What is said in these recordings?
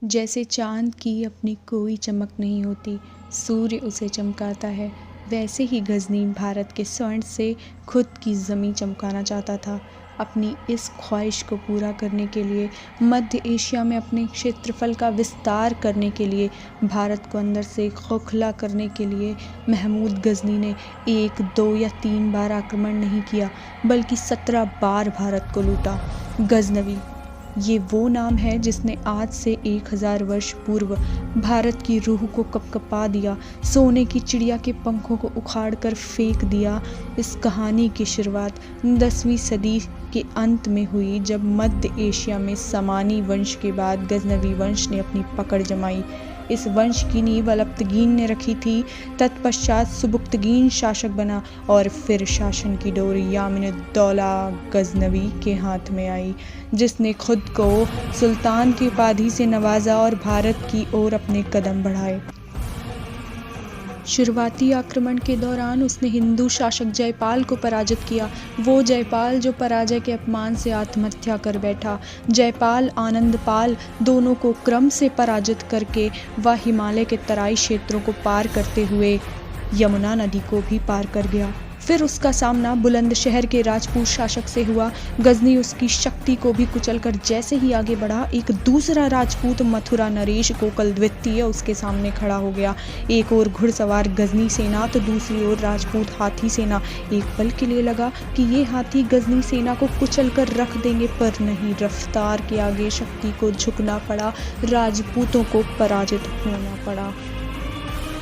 जैसे चाँद की अपनी कोई चमक नहीं होती, सूर्य उसे चमकाता है, वैसे ही गज़नी भारत के स्वर्ण से खुद की ज़मीं चमकाना चाहता था। अपनी इस ख्वाहिश को पूरा करने के लिए, मध्य एशिया में अपने क्षेत्रफल का विस्तार करने के लिए, भारत को अंदर से खोखला करने के लिए महमूद गज़नी ने 1, 2 या 3 बार आक्रमण नहीं किया, बल्कि 17 बार भारत को लूटा। गज़नवी ये वो नाम है जिसने आज से 1000 वर्ष पूर्व भारत की रूह को कँपकँपा दिया, सोने की चिड़िया के पंखों को उखाड़ कर फेंक दिया। इस कहानी की शुरुआत 10वीं सदी के अंत में हुई, जब मध्य एशिया में समानी वंश के बाद गज़नवी वंश ने अपनी पकड़ जमाई। इस वंश की नींव अलप्तगीन ने रखी थी। तत्पश्चात सुबुक्तगीन शासक बना और फिर शासन की डोर यामिनुद्दौला गज़नवी के हाथ में आई, जिसने खुद को सुल्तान की उपाधि से नवाजा और भारत की ओर अपने कदम बढ़ाए। शुरुआती आक्रमण के दौरान उसने हिंदू शासक जयपाल को पराजित किया, वो जयपाल जो पराजय के अपमान से आत्महत्या कर बैठा। जयपाल आनंदपाल दोनों को क्रम से पराजित करके वह हिमालय के तराई क्षेत्रों को पार करते हुए यमुना नदी को भी पार कर गया। फिर उसका सामना बुलंदशहर के राजपूत शासक से हुआ। गज़नी उसकी शक्ति को भी कुचलकर जैसे ही आगे बढ़ा, एक दूसरा राजपूत मथुरा नरेश गोकल द्वितीय उसके सामने खड़ा हो गया। एक ओर घुड़सवार गज़नी सेना तो दूसरी ओर राजपूत हाथी सेना। एक पल के लिए लगा कि ये हाथी गज़नी सेना को कुचलकर रख देंगे, पर नहीं, रफ्तार के आगे शक्ति को झुकना पड़ा, राजपूतों को पराजित होना पड़ा।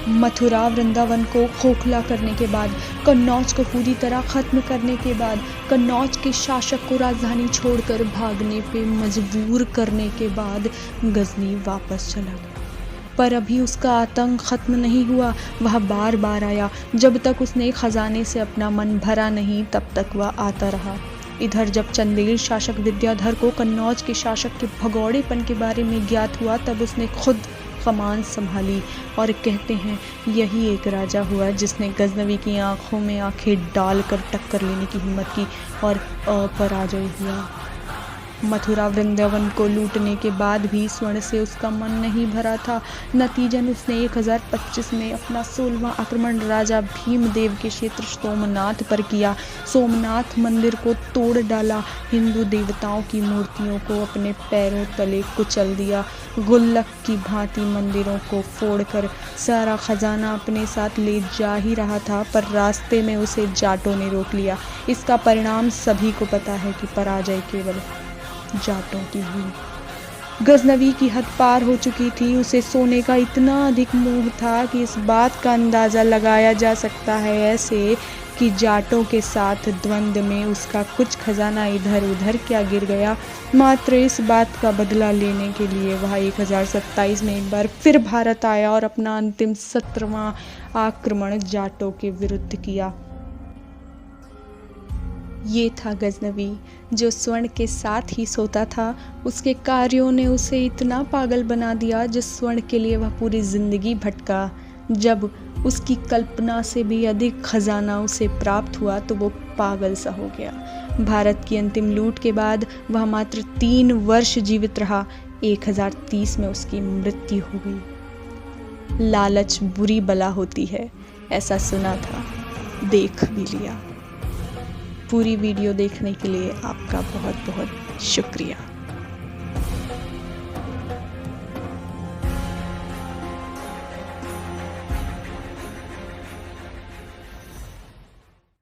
मथुरा वृंदावन को खोखला करने के बाद, कन्नौज को पूरी तरह ख़त्म करने के बाद, कन्नौज के शासक को राजधानी छोड़कर भागने पे मजबूर करने के बाद गज़नी वापस चला गया। पर अभी उसका आतंक ख़त्म नहीं हुआ। वह बार बार आया। जब तक उसने खजाने से अपना मन भरा नहीं, तब तक वह आता रहा। इधर जब चंदेल शासक विद्याधर को कन्नौज के शासक के भगौड़ेपन के बारे में ज्ञात हुआ, तब उसने खुद कमान संभाली और कहते हैं यही एक राजा हुआ जिसने गज़नवी की आंखों में आंखें डालकर टक्कर लेने की हिम्मत की और अपराजय हुआ। मथुरा वृंदावन को लूटने के बाद भी स्वर्ण से उसका मन नहीं भरा था। नतीजन उसने 1025 में अपना 16वां आक्रमण राजा भीमदेव के क्षेत्र सोमनाथ पर किया। सोमनाथ मंदिर को तोड़ डाला, हिंदू देवताओं की मूर्तियों को अपने पैरों तले कुचल दिया, गुल्लक की भांति मंदिरों को फोड़कर सारा खजाना अपने साथ ले जा ही रहा था, पर रास्ते में उसे जाटों ने रोक लिया। इसका परिणाम सभी को पता है कि पराजय केवल जाटों की हुई। गज़नवी की हद पार हो चुकी थी। उसे सोने का इतना अधिक मोह था कि इस बात का अंदाज़ा लगाया जा सकता है ऐसे कि जाटों के साथ द्वंद्व में उसका कुछ खजाना इधर उधर क्या गिर गया। मात्र इस बात का बदला लेने के लिए वह 1027 में एक बार फिर भारत आया और अपना अंतिम 17वां आक्रमण जाटों के विरुद्ध किया। ये था गज़नवी, जो स्वर्ण के साथ ही सोता था। उसके कार्यों ने उसे इतना पागल बना दिया, जिस स्वर्ण के लिए वह पूरी जिंदगी भटका। जब उसकी कल्पना से भी अधिक खजाना उसे प्राप्त हुआ तो वो पागल सा हो गया। भारत की अंतिम लूट के बाद वह मात्र 3 वर्ष जीवित रहा। 1030 में उसकी मृत्यु हो गई। लालच बुरी बला होती है, ऐसा सुना था, देख भी लिया। पूरी वीडियो देखने के लिए आपका बहुत बहुत शुक्रिया।